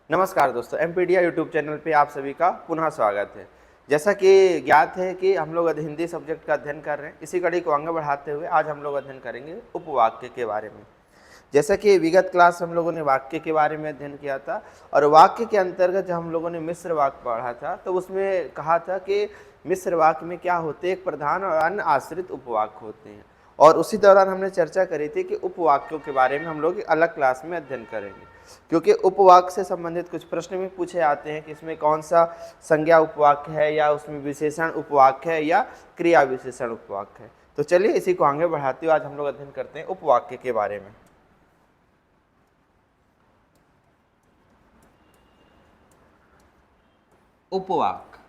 नमस्कार दोस्तों, एमपीडिया YouTube channel पे आप सभी का पुनः स्वागत है। जैसा कि ज्ञात है कि हम लोग हिंदी सब्जेक्ट का अध्ययन कर रहे हैं, इसी कड़ी को आगे बढ़ाते हुए आज हम लोग अध्ययन करेंगे उपवाक्य के बारे में। जैसा कि विगत क्लास हम लोगों ने वाक्य के बारे में अध्ययन किया था और वाक्य के अंतर्गत जब हम लोगों ने मिश्र वाक्य पढ़ा था तो उसमें कहा था कि मिश्र वाक्य में क्या होते हैं, एक प्रधान और अन्य आश्रित उपवाक्य होते हैं। और उसी दौरान हमने चर्चा करी थी कि उपवाक्यों के बारे में हम लोग अलग क्लास में अध्ययन करेंगे, क्योंकि उपवाक्य से संबंधित कुछ प्रश्न भी पूछे आते हैं कि इसमें कौन सा संज्ञा उपवाक्य है या उसमें विशेषण उपवाक्य है या क्रिया विशेषण उपवाक्य है। तो चलिए इसी को आगे बढ़ाते हुए आज हम लोग अध्ययन करते हैं उपवाक्य के बारे में। उपवाक्य,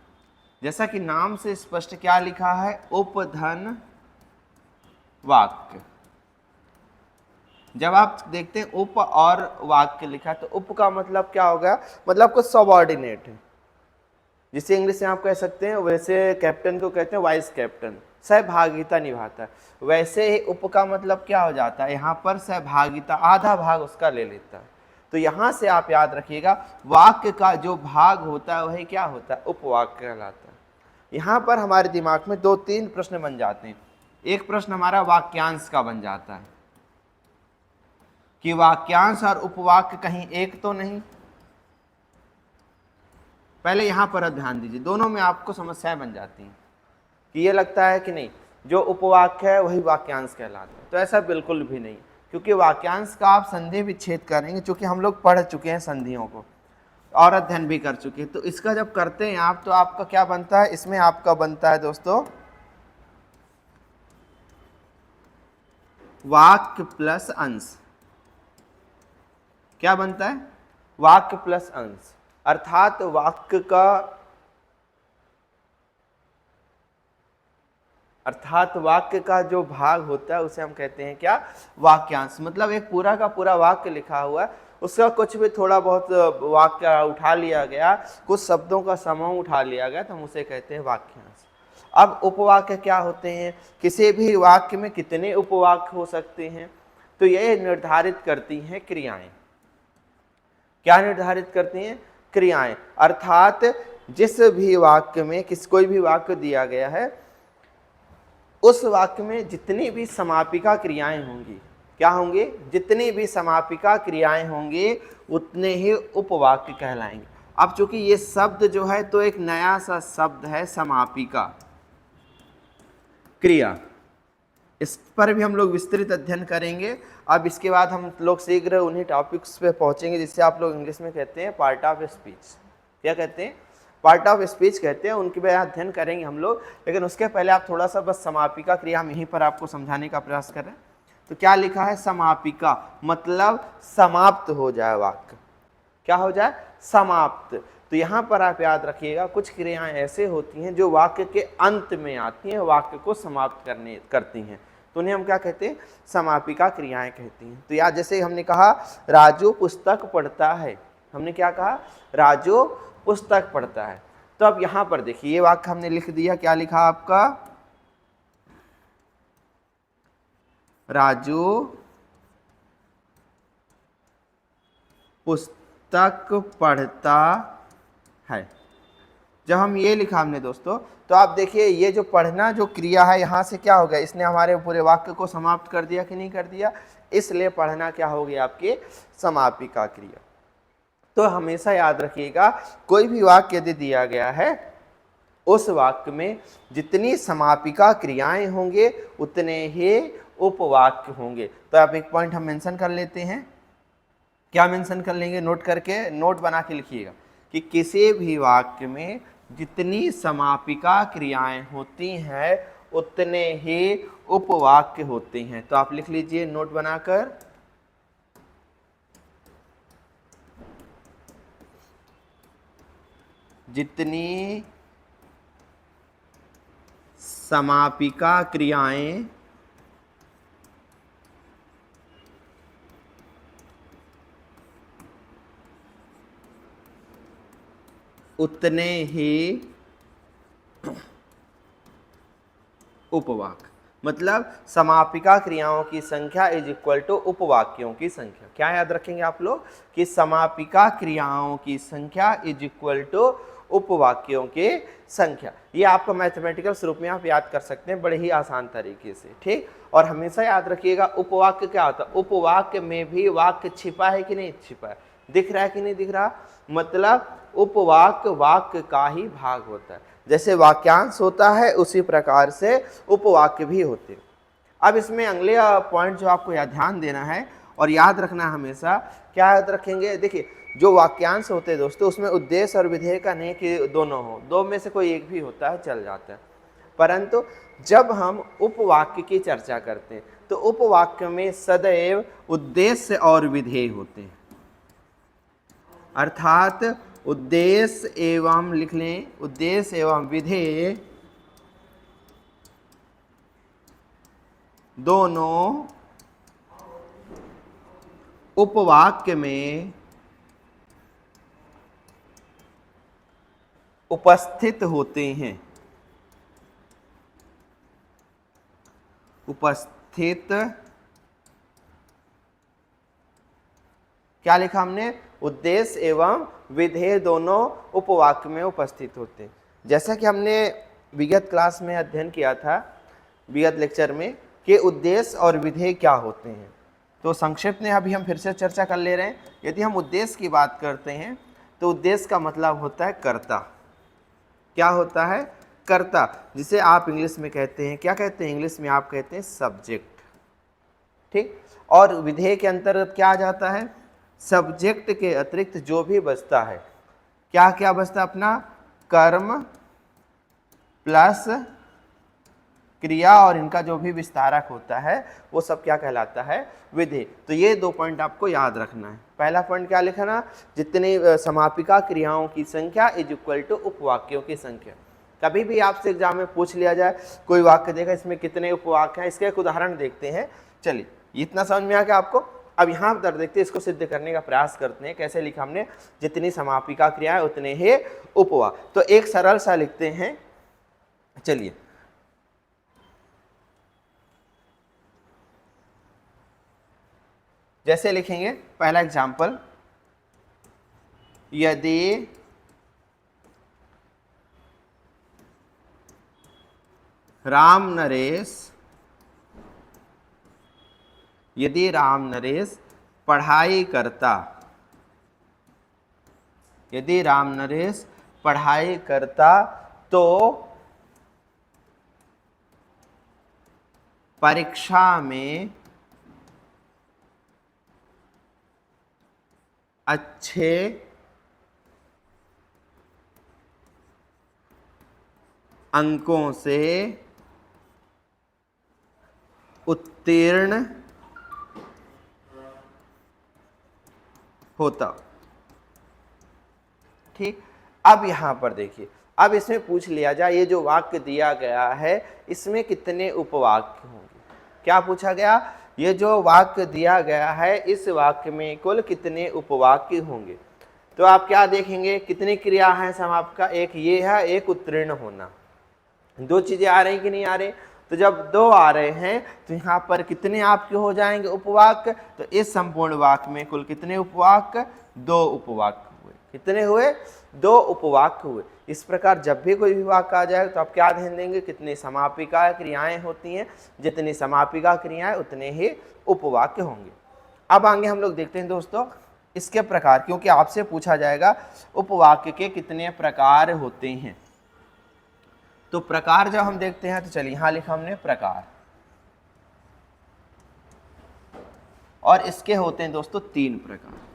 जैसा कि नाम से स्पष्ट क्या लिखा है, उपधन वाक्य। जब आप देखते हैं उप और वाक्य लिखा तो उप का मतलब क्या होगा, मतलब कुछ सबऑर्डिनेट है, जिसे इंग्लिश में आप कह सकते हैं, वैसे कैप्टन को कहते हैं वाइस कैप्टन, सहभागिता निभाता है। वैसे ही उप का मतलब क्या हो जाता है, यहाँ पर सहभागिता आधा भाग उसका ले लेता है। तो यहाँ से आप याद रखिएगा वाक्य का जो भाग होता है वही क्या होता है, उपवाक्य कहलाता है। यहाँ पर हमारे दिमाग में दो तीन प्रश्न बन जाते हैं। एक प्रश्न हमारा वाक्यांश का बन जाता है कि वाक्यांश और उपवाक्य कहीं एक तो नहीं। पहले यहां पर ध्यान दीजिए, दोनों में आपको समस्याएं बन जाती हैं कि ये लगता है कि नहीं जो उपवाक्य है वही वाक्यांश कहलाता है। तो ऐसा बिल्कुल भी नहीं, क्योंकि वाक्यांश का आप संधि विच्छेद करेंगे, चूंकि हम लोग पढ़ चुके हैं संधियों को और अध्ययन भी कर चुके हैं। तो इसका जब करते हैं आप तो आपका क्या बनता है, इसमें आपका बनता है दोस्तों वाक्य प्लस अंश। क्या बनता है, वाक्य प्लस अंश, अर्थात वाक्य का जो भाग होता है उसे हम कहते हैं क्या, वाक्यांश। मतलब एक पूरा का पूरा वाक्य लिखा हुआ है, उसका कुछ भी थोड़ा बहुत वाक्य उठा लिया गया, कुछ शब्दों का समूह उठा लिया गया, तो हम उसे कहते हैं वाक्यांश। अब उपवाक्य क्या होते हैं, किसी भी वाक्य में कितने उपवाक्य हो सकते हैं, तो यह निर्धारित करती हैं क्रियाएं। क्या निर्धारित करती हैं, क्रियाएं। अर्थात जिस भी वाक्य में कोई भी वाक्य दिया गया है उस वाक्य में जितनी भी समापिका क्रियाएं होंगी, क्या होंगे, जितनी भी समापिका क्रियाएं होंगी उतने ही उपवाक्य कहलाएंगे। अब चूंकि ये शब्द जो है तो एक नया सा शब्द है, समापिका क्रिया, इस पर भी हम लोग विस्तृत अध्ययन करेंगे। अब इसके बाद हम लोग शीघ्र उन्हीं टॉपिक्स पे पहुंचेंगे जिससे आप लोग इंग्लिश में कहते हैं पार्ट ऑफ स्पीच। क्या कहते हैं, पार्ट ऑफ स्पीच कहते हैं, उनके भी अध्ययन करेंगे हम लोग। लेकिन उसके पहले आप थोड़ा सा बस समापिका क्रिया हम यहीं पर आपको समझाने का प्रयास कर रहे हैं। तो क्या लिखा है, समापिका मतलब समाप्त हो जाए वाक्य, क्या हो जाए, समाप्त। तो यहाँ पर आप याद रखिएगा कुछ क्रियाएं ऐसे होती हैं जो वाक्य के अंत में आती हैं, वाक्य को समाप्त करती हैं, तो उन्हें हम क्या कहते हैं, समापिका क्रियाएं कहती हैं। तो याद, जैसे हमने कहा राजू पुस्तक पढ़ता है, हमने क्या कहा, राजू पुस्तक पढ़ता है। तो अब यहां पर देखिए ये वाक्य हमने लिख दिया, क्या लिखा आपका, राजू पुस्तक पढ़ता है। जब हम ये लिखा हमने दोस्तों, तो आप देखिए ये जो पढ़ना जो क्रिया है यहां से क्या हो गया, इसने हमारे पूरे वाक्य को समाप्त कर दिया कि नहीं कर दिया, इसलिए पढ़ना क्या हो गया, आपके समापिका क्रिया। तो हमेशा याद रखिएगा कोई भी वाक्य यदि दिया गया है उस वाक्य में जितनी समापिका क्रियाएं होंगे उतने ही उपवाक्य होंगे। तो आप एक पॉइंट हम मेंशन कर लेते हैं, क्या मेंशन कर लेंगे, नोट करके, नोट बना के लिखिएगा कि किसी भी वाक्य में जितनी समापिका क्रियाएं होती हैं उतने ही उपवाक्य होते हैं। तो आप लिख लीजिए नोट बनाकर, जितनी समापिका क्रियाएं उतने ही उपवाक्य। मतलब समापिका क्रियाओं की संख्या इज इक्वल टू उपवाक्यों की संख्या। क्या याद रखेंगे आप लोग कि समापिका क्रियाओं की संख्या इज इक्वल टू उपवाक्यों के संख्या। ये आपका मैथमेटिकल स्वरूप में आप याद कर सकते हैं बड़े ही आसान तरीके से, ठीक। और हमेशा याद रखिएगा उपवाक्य क्या होता है, उपवाक्य में भी वाक्य छिपा है कि नहीं छिपा है, दिख रहा है कि नहीं दिख रहा, मतलब उपवाक्य वाक्य का ही भाग होता है। जैसे वाक्यांश होता है उसी प्रकार से उपवाक्य भी होते हैं। अब इसमें अगले पॉइंट जो आपको ध्यान देना है और याद रखना हमेशा, क्या याद रखेंगे, देखिए जो वाक्यांश होते हैं दोस्तों उसमें उद्देश्य और विधेय का नहीं कि दोनों हो, दो में से कोई एक भी होता है चल जाता है। परंतु जब हम उपवाक्य की चर्चा करते हैं तो उपवाक्य में सदैव उद्देश्य और विधेय होते हैं, अर्थात उद्देश्य एवं लिख लें, उद्देश्य एवं विधेय दोनों उपवाक्य में उपस्थित होते हैं। उपस्थित क्या लिखा हमने, उद्देश्य एवं विधेय दोनों उपवाक्य में उपस्थित होते हैं। जैसा कि हमने विगत क्लास में अध्ययन किया था, विगत लेक्चर में, कि उद्देश्य और विधेय क्या होते हैं, तो संक्षिप्त में अभी हम फिर से चर्चा कर ले रहे हैं। यदि हम उद्देश्य की बात करते हैं तो उद्देश्य का मतलब होता है कर्ता। क्या होता है, कर्ता, जिसे आप इंग्लिश में कहते हैं, क्या कहते हैं इंग्लिश में, आप कहते हैं सब्जेक्ट, ठीक। और विधेय के अंतर्गत क्या आ जाता है, सब्जेक्ट के अतिरिक्त जो भी बचता है, क्या क्या बचता है अपना, कर्म प्लस क्रिया और इनका जो भी विस्तारक होता है वो सब क्या कहलाता है, विधेय। तो ये दो पॉइंट आपको याद रखना है। पहला पॉइंट क्या लिखना, जितनी समापिका क्रियाओं की संख्या इज इक्वल टू उपवाक्यों की संख्या। कभी भी आपसे एग्जाम में पूछ लिया जाए, कोई वाक्य देगा इसमें कितने उपवाक्य हैं, इसका एक उदाहरण देखते हैं। चलिए इतना समझ में आ गया आपको। अब यहाँ पर देखते हैं, इसको सिद्ध करने का प्रयास करते हैं। कैसे लिखा हमने, जितनी समापिका क्रियाएं उतने ही उपवाक्य। तो एक सरल सा लिखते हैं, चलिए जैसे लिखेंगे, पहला एग्जाम्पल, यदि राम नरेश पढ़ाई करता, यदि राम नरेश पढ़ाई करता तो परीक्षा में अच्छे अंकों से उत्तीर्ण होता, ठीक। अब यहां पर देखिए, अब इसमें पूछ लिया जाए, ये जो वाक्य दिया गया है इसमें कितने उपवाक्य होंगे। क्या पूछा गया, ये जो वाक्य दिया गया है इस वाक्य में कुल कितने उपवाक्य होंगे। तो आप क्या देखेंगे, कितनी क्रिया है समाप्त का, एक ये है, एक उत्तीर्ण होना। दो चीजें आ रही कि नहीं आ रही, तो जब दो आ रहे हैं तो यहाँ पर कितने आपके हो जाएंगे उपवाक्य, तो इस संपूर्ण वाक्य में कुल कितने उपवाक्य, दो उपवाक्य हुए। कितने हुए, दो उपवाक्य हुए। इस प्रकार जब भी कोई भी वाक्य आ जाए तो आप क्या ध्यान देंगे, कितनी समापिका क्रियाएं होती हैं, जितनी समापिका क्रियाएं उतने ही उपवाक्य होंगे। अब आगे हम लोग देखते हैं दोस्तों इसके प्रकार, क्योंकि आपसे पूछा जाएगा उपवाक्य के कितने प्रकार होते हैं। तो प्रकार जब हम देखते हैं तो चलिए यहां लिखा हमने प्रकार, और इसके होते हैं दोस्तों तीन प्रकार।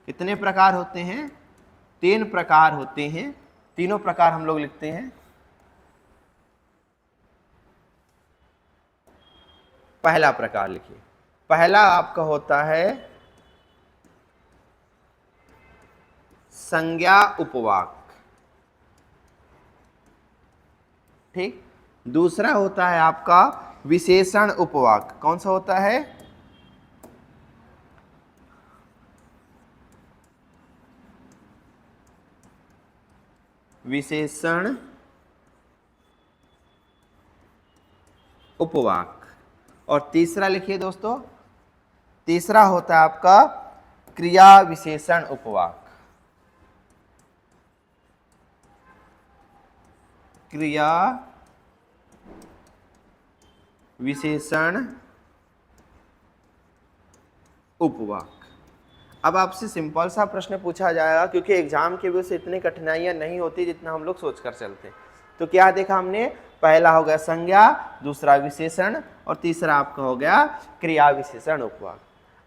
कितने प्रकार होते हैं, तीन प्रकार होते हैं। तीनों प्रकार हम लोग लिखते हैं। पहला प्रकार लिखिए, पहला आपका होता है संज्ञा उपवाक्य, ठीक। दूसरा होता है आपका विशेषण उपवाक्य। कौन सा होता है, विशेषण उपवाक। और तीसरा लिखिए दोस्तों, तीसरा होता है आपका क्रिया विशेषण उपवाक। क्रिया विशेषण उपवाक। अब आपसे सिंपल सा प्रश्न पूछा जाएगा, क्योंकि एग्जाम के वजह से इतनी कठिनाइयां नहीं होती जितना हम लोग सोच कर चलते हैं। तो क्या देखा हमने, पहला हो गया संज्ञा, दूसरा विशेषण, और तीसरा आपका हो गया क्रिया विशेषण उपवाक।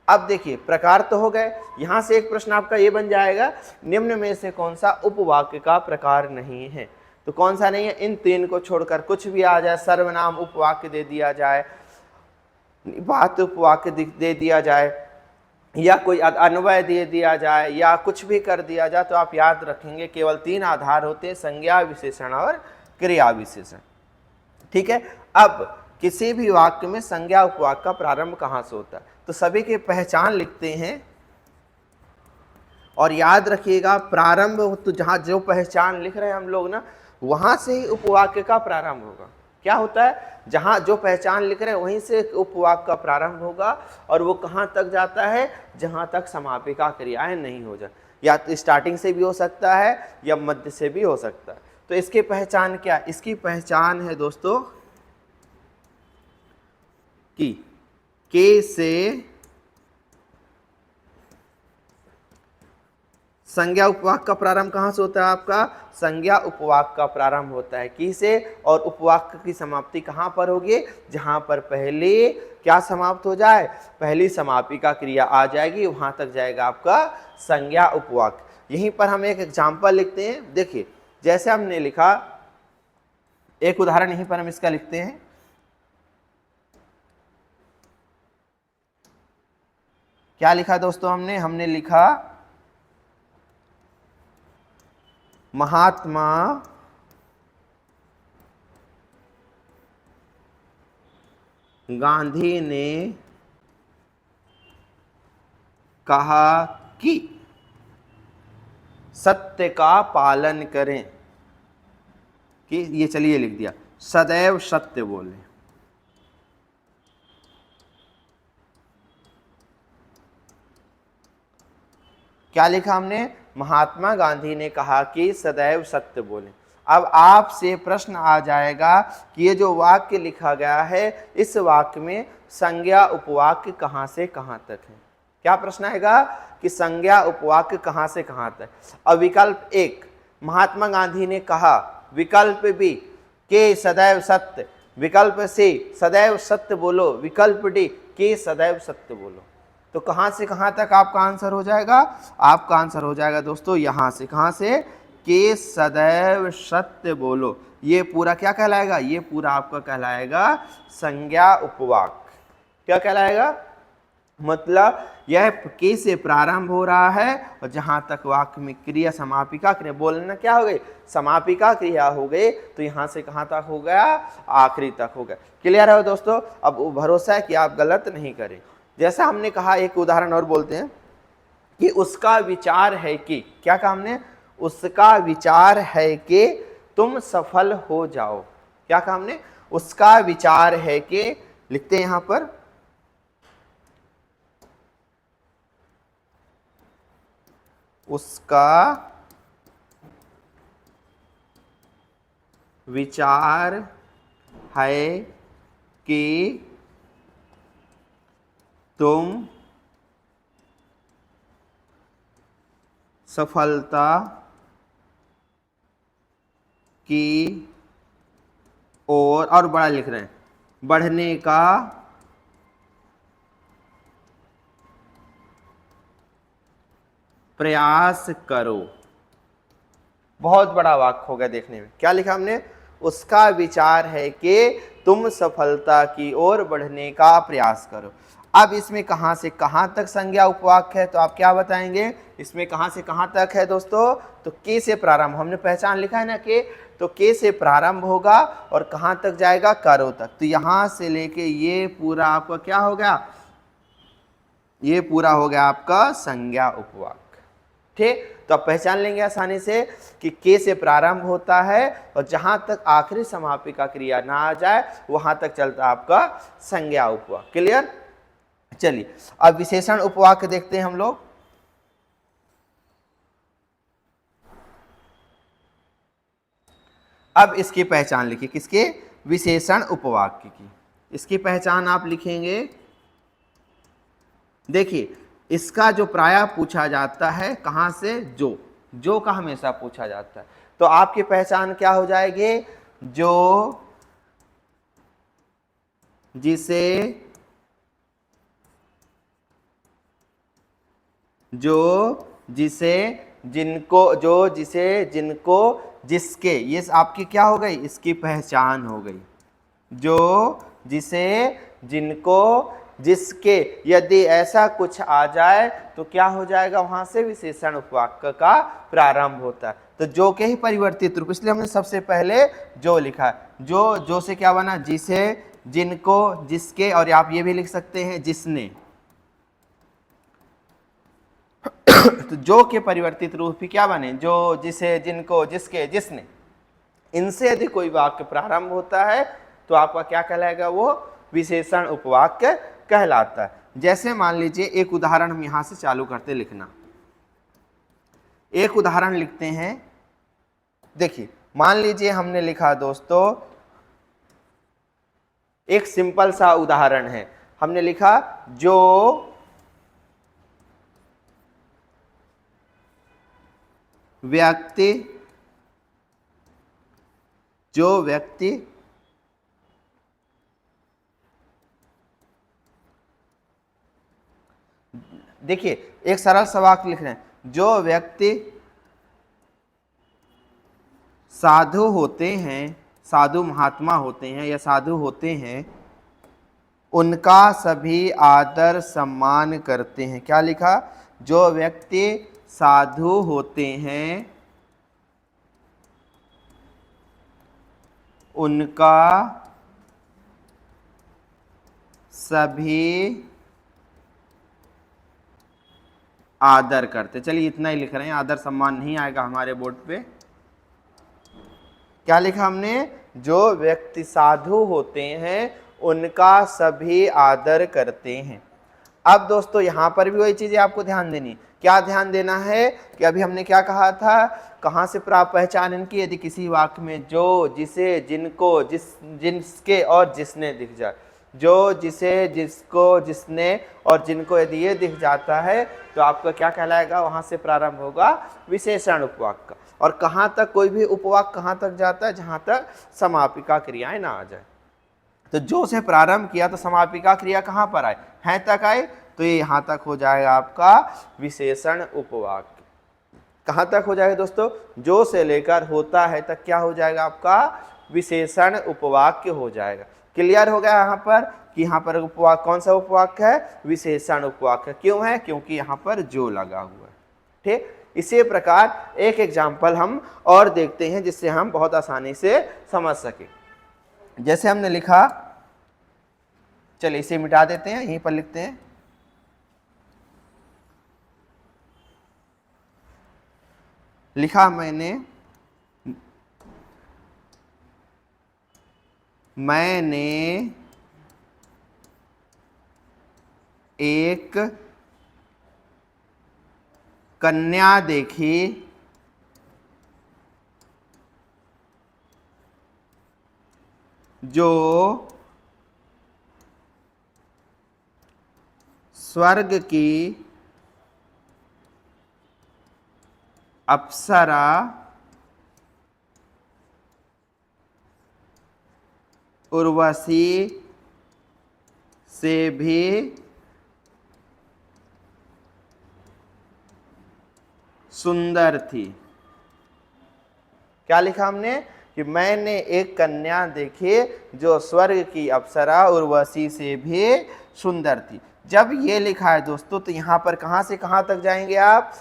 अब देखिए प्रकार तो हो गए, यहां से एक प्रश्न आपका ये बन जाएगा, निम्न में से कौन सा उपवाक्य का प्रकार नहीं है। तो कौन सा नहीं है, इन तीन को छोड़कर कुछ भी आ जाए, सर्वनाम उपवाक्य दे दिया जाए, बात उपवाक्य दे दिया जाए, या कोई अन्वय दे दिया जाए, या कुछ भी कर दिया जाए, तो आप याद रखेंगे केवल तीन आधार होते हैं, संज्ञा विशेषण और क्रिया विशेषण। ठीक है। अब किसी भी वाक्य में संज्ञा उपवाक्य का प्रारंभ कहां से होता है, तो सभी की पहचान लिखते हैं और याद रखिएगा प्रारंभ तो जहां जो पहचान लिख रहे हैं हम लोग ना, वहां से ही उपवाक्य का प्रारंभ होगा। क्या होता है, जहां जो पहचान लिख रहे हैं वहीं से उपवाक्य का प्रारंभ होगा, और वो कहां तक जाता है, जहां तक समापिका क्रियाएं नहीं हो जाए, या तो स्टार्टिंग से भी हो सकता है या मध्य से भी हो सकता है। तो इसकी पहचान क्या, इसकी पहचान है दोस्तों कि के से संज्ञा उपवाक्य का प्रारंभ कहां से होता है, आपका संज्ञा उपवाक्य का प्रारंभ होता है की से, और उपवाक्य की समाप्ति कहां पर होगी, जहां पर पहले क्या समाप्त हो जाए, पहली समापिका क्रिया आ जाएगी, वहां तक जाएगा आपका संज्ञा उपवाक्य। यहीं पर हम एक एग्जाम्पल लिखते हैं, देखिए जैसे हमने लिखा, एक उदाहरण यहीं पर हम इसका लिखते हैं, क्या लिखा दोस्तों हमने लिखा महात्मा गांधी ने कहा कि सत्य का पालन करें, कि ये चलिए लिख दिया, सदैव सत्य बोले। क्या लिखा हमने, महात्मा गांधी ने कहा कि सदैव सत्य बोले। अब आपसे प्रश्न आ जाएगा कि ये जो वाक्य लिखा गया है, इस वाक्य में संज्ञा उपवाक्य कहां से कहां तक है। क्या प्रश्न आएगा कि संज्ञा उपवाक्य कहां से कहां तक। अब विकल्प एक, महात्मा गांधी ने कहा, विकल्प बी के सदैव सत्य, विकल्प सी सदैव सत्य बोलो, विकल्प डी के सदैव सत्य बोलो। तो कहां से कहां तक आपका आंसर हो जाएगा, आपका आंसर हो जाएगा दोस्तों यहां से, कहां से, के सदैव सत्य बोलो। ये पूरा क्या कहलाएगा, ये पूरा आपका कहलाएगा संज्ञा उपवाक्य। क्या कहलाएगा, मतलब यह के से प्रारंभ हो रहा है, और जहां तक वाक्य में क्रिया समापिका क्रिया बोलना क्या हो गई, समापिका क्रिया हो गई, तो यहां से कहां तक हो गया, आखिरी तक हो गया। क्लियर है दोस्तों। अब भरोसा है कि आप गलत नहीं करें। जैसा हमने कहा, एक उदाहरण और बोलते हैं कि उसका विचार है कि, क्या कहा हमने, उसका विचार है कि तुम सफल हो जाओ। क्या कहा हमने, उसका विचार है कि, लिखते हैं यहां पर, उसका विचार है कि तुम सफलता की ओर, और बड़ा लिख रहे हैं, बढ़ने का प्रयास करो। बहुत बड़ा वाक्य हो गया देखने में। क्या लिखा हमने, उसका विचार है कि तुम सफलता की ओर बढ़ने का प्रयास करो। अब इसमें कहां से कहां तक संज्ञा उपवाक्य है, तो आप क्या बताएंगे, इसमें कहां से कहां तक है दोस्तों, तो के से प्रारंभ, हमने पहचान लिखा है ना के, तो के से प्रारंभ होगा और कहां तक जाएगा, करो तक। तो यहां से लेके ये पूरा आपका क्या हो गया, ये पूरा हो गया आपका संज्ञा उपवाक्य। ठीक, तो आप पहचान लेंगे आसानी से कि के से प्रारंभ होता है और जहां तक आखिरी समापिका क्रिया ना आ जाए वहां तक चलता है आपका संज्ञा उपवाक्य। क्लियर? चलिए अब विशेषण उपवाक्य देखते हैं हम लोग। अब इसकी पहचान लिखिए, किसके? विशेषण उपवाक्य की। इसकी पहचान आप लिखेंगे, देखिए इसका जो प्रायः पूछा जाता है कहां से? जो का हमेशा पूछा जाता है, तो आपकी पहचान क्या हो जाएगी? जो, जिसे, जो, जिसे, जिनको, जो, जिसे, जिनको, जिसके, ये आपकी क्या हो गई? इसकी पहचान हो गई। जो, जिसे, जिनको, जिसके, यदि ऐसा कुछ आ जाए तो क्या हो जाएगा? वहां से विशेषण उपवाक्य का प्रारंभ होता है। तो जो के ही परिवर्तित रूप, इसलिए हमने सबसे पहले जो लिखा है। जो से क्या बना? जिसे, जिनको, जिसके, और आप ये भी लिख सकते हैं जिसने। तो जो के परिवर्तित रूप भी क्या बने? जो, जिसे, जिनको, जिसके, जिसने। इनसे यदि कोई वाक्य प्रारंभ होता है तो आपका क्या कहलाएगा? वो विशेषण उपवाक्य कहलाता है। जैसे मान लीजिए एक उदाहरण हम यहां से चालू करते लिखना। एक उदाहरण लिखते हैं, देखिए मान लीजिए हमने लिखा दोस्तों, एक सिंपल सा उदाहरण है, हमने लिखा जो व्यक्ति, जो व्यक्ति देखिए एक सरल सा वाक्य लिख रहे हैं, जो व्यक्ति साधु होते हैं, साधु महात्मा होते हैं या साधु होते हैं, उनका सभी आदर सम्मान करते हैं। क्या लिखा? जो व्यक्ति साधु होते हैं उनका सभी आदर करते। चलिए इतना ही लिख रहे हैं, आदर सम्मान नहीं आएगा हमारे बोर्ड पे। क्या लिखा हमने? जो व्यक्ति साधु होते हैं उनका सभी आदर करते हैं। अब दोस्तों यहां पर भी वही चीजें आपको ध्यान देनी। क्या ध्यान देना है कि अभी हमने क्या कहा था, कहां से प्राप्त पहचान इनकी? यदि किसी वाक्य में जो, जिसे, जिनको, जिसके और जिसने दिख जाए, जो, जिसे, जिसको, जिसने और जिनको, यदि ये दिख जाता है तो आपका क्या कहलाएगा? वहां से प्रारंभ होगा विशेषण उपवाक्य। और कहां तक कोई भी उपवाक्य कहां तक जाता है? जहां तक समापिका क्रियाएं ना आ जाए। तो जो से प्रारंभ किया तो समापिका क्रिया कहां पर आए? है तक आए, तो ये यहां तक हो जाएगा आपका विशेषण उपवाक्य। कहां तक हो जाएगा दोस्तों? जो से लेकर होता है तक क्या हो जाएगा आपका? विशेषण उपवाक्य हो जाएगा। क्लियर हो गया यहाँ पर कि यहाँ पर उपवाक्य कौन सा उपवाक्य है? विशेषण उपवाक्य। क्यों है? क्योंकि यहाँ पर जो लगा हुआ है। ठीक, इसी प्रकार एक एग्जाम्पल हम और देखते हैं जिससे हम बहुत आसानी से समझ सके। जैसे हमने लिखा, चलिए इसे मिटा देते हैं, यहीं पर लिखते हैं, लिखा मैंने एक कन्या देखी जो स्वर्ग की अप्सरा उर्वशी से भी सुंदर थी। क्या लिखा हमने? कि मैंने एक कन्या देखी जो स्वर्ग की अप्सरा उर्वशी से भी सुंदर थी। जब ये लिखा है दोस्तों तो यहाँ पर कहाँ से कहाँ तक जाएंगे आप?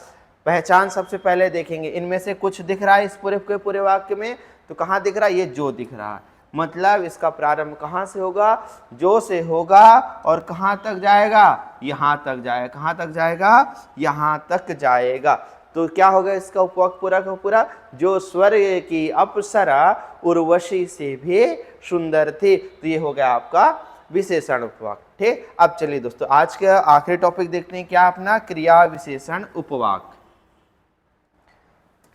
पहचान सबसे पहले देखेंगे। इनमें से कुछ दिख रहा है इस पूरे के पूरे वाक्य में, तो कहाँ दिख रहा है? ये जो दिख रहा है, मतलब इसका प्रारंभ कहाँ से होगा? जो से होगा और कहाँ तक जाएगा? यहाँ तक जाएगा। कहाँ तक जाएगा? यहाँ तक जाएगा। तो क्या होगा इसका उपवाक पूरा का पूरा, जो स्वर्ग की अप्सरा उर्वशी से भी सुंदर थी। तो ये हो गया आपका विशेषण उपवाक। ठीक, अब चलिए दोस्तों आज का आखिरी टॉपिक देखते हैं, क्या अपना क्रिया विशेषण उपवाक।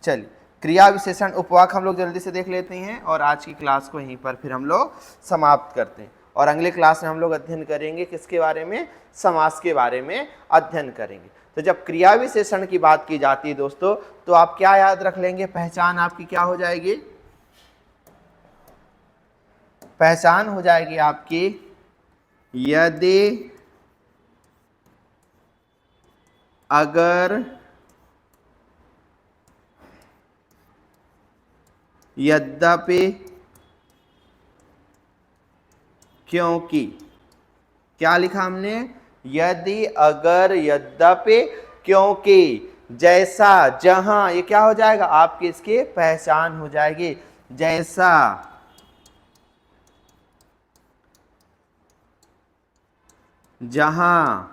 चलिए क्रिया विशेषण उपवाक हम लोग जल्दी से देख लेते हैं और आज की क्लास को यहीं पर फिर हम लोग समाप्त करते हैं। और अगले क्लास में हम लोग अध्ययन करेंगे किसके बारे में, समास के बारे में अध्ययन करेंगे। तो जब क्रिया विशेषण की बात की जाती है दोस्तों, तो आप क्या याद रख लेंगे, पहचान आपकी क्या हो जाएगी, पहचान हो जाएगी आपकी यदि अगर यद्यपि क्योंकि, क्या लिखा हमने, यदि अगर यद्यपि क्योंकि जैसा जहां, ये क्या हो जाएगा आपकी इसकी पहचान हो जाएगी, जैसा जहां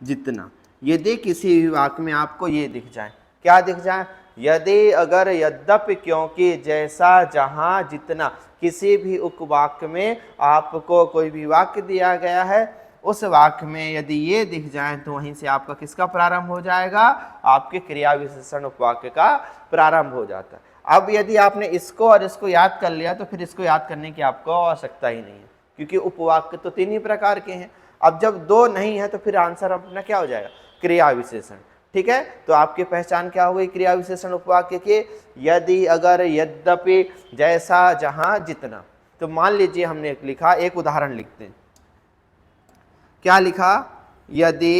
जितना। यदि किसी भी वाक्य में आपको ये दिख जाए, क्या दिख जाए, यदि अगर यद्यपि क्योंकि जैसा जहां जितना, किसी भी उपवाक्य में आपको कोई भी वाक्य दिया गया है, उस वाक्य में यदि ये दिख जाए तो वहीं से आपका किसका प्रारंभ हो जाएगा, आपके क्रिया विशेषण उपवाक्य का प्रारंभ हो जाता है। अब यदि आपने इसको और इसको याद कर लिया तो फिर इसको याद करने की आपको आवश्यकता ही नहीं है, क्योंकि उपवाक्य तो 3 ही प्रकार के हैं। अब जब 2 नहीं है तो फिर आंसर अपना क्या हो जाएगा, क्रिया विशेषण। ठीक है, तो आपकी पहचान क्या हो गई क्रिया विशेषण उपवाक्य के, यदि अगर यद्यपि जैसा जहां जितना। तो मान लीजिए हमने लिखा, एक उदाहरण लिखते हैं, क्या लिखा, यदि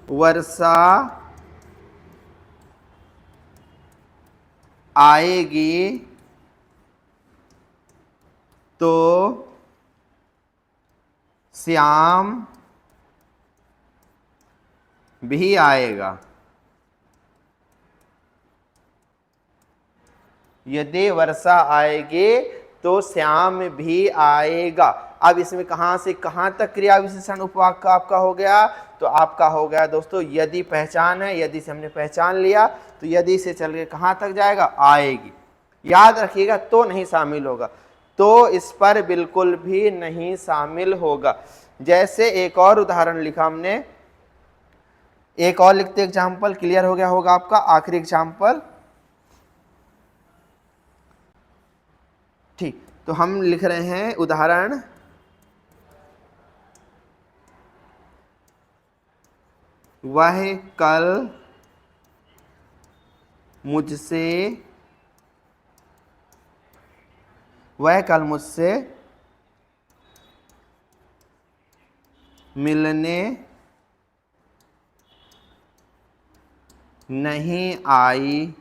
वर्षा आएगी तो श्याम भी आएगा। यदि वर्षा आएगी तो श्याम भी आएगा। अब इसमें कहां से कहां तक क्रिया विशेषण उपवाक्य का आपका हो गया, तो आपका हो गया दोस्तों यदि पहचान है, यदि से हमने पहचान लिया तो यदि से चल के कहां तक जाएगा, आएगी। याद रखिएगा तो नहीं शामिल होगा, तो इस पर बिल्कुल भी नहीं शामिल होगा। जैसे एक और उदाहरण लिखा हमने, एक और लिखते एग्जाम्पल, क्लियर हो गया होगा आपका, आखिरी एग्जाम्पल। ठीक, तो हम लिख रहे हैं उदाहरण, वह कल मुझसे मिलने नहीं आई,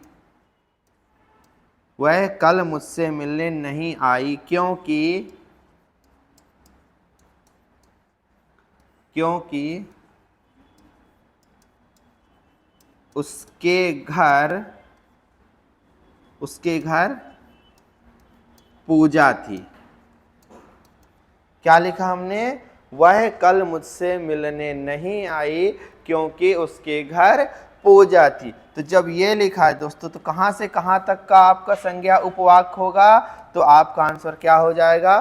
वह कल मुझसे मिलने नहीं आई क्योंकि उसके घर पूजा थी। क्या लिखा हमने, वह कल मुझसे मिलने नहीं आई क्योंकि उसके घर पूजा थी। तो जब ये लिखा है दोस्तों, तो कहां से कहां तक का आपका संज्ञा उपवाक्य होगा, तो आपका आंसर क्या हो जाएगा,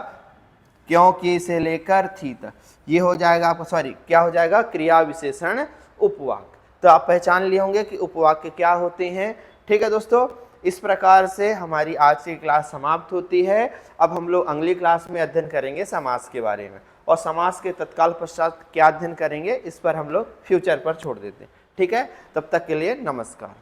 क्योंकि से लेकर थी तक। ये हो जाएगा आपका, सॉरी क्या हो जाएगा, क्रिया विशेषण उपवाक्य। तो आप पहचान लिए होंगे कि उपवाक्य क्या होते हैं। ठीक है दोस्तों, इस प्रकार से हमारी आज की क्लास समाप्त होती है। अब हम लोग अगली क्लास में अध्ययन करेंगे समास के बारे में, और समास के तत्काल पश्चात क्या अध्ययन करेंगे इस पर हम लोग फ्यूचर पर छोड़ देते हैं। ठीक है, तब तक के लिए नमस्कार।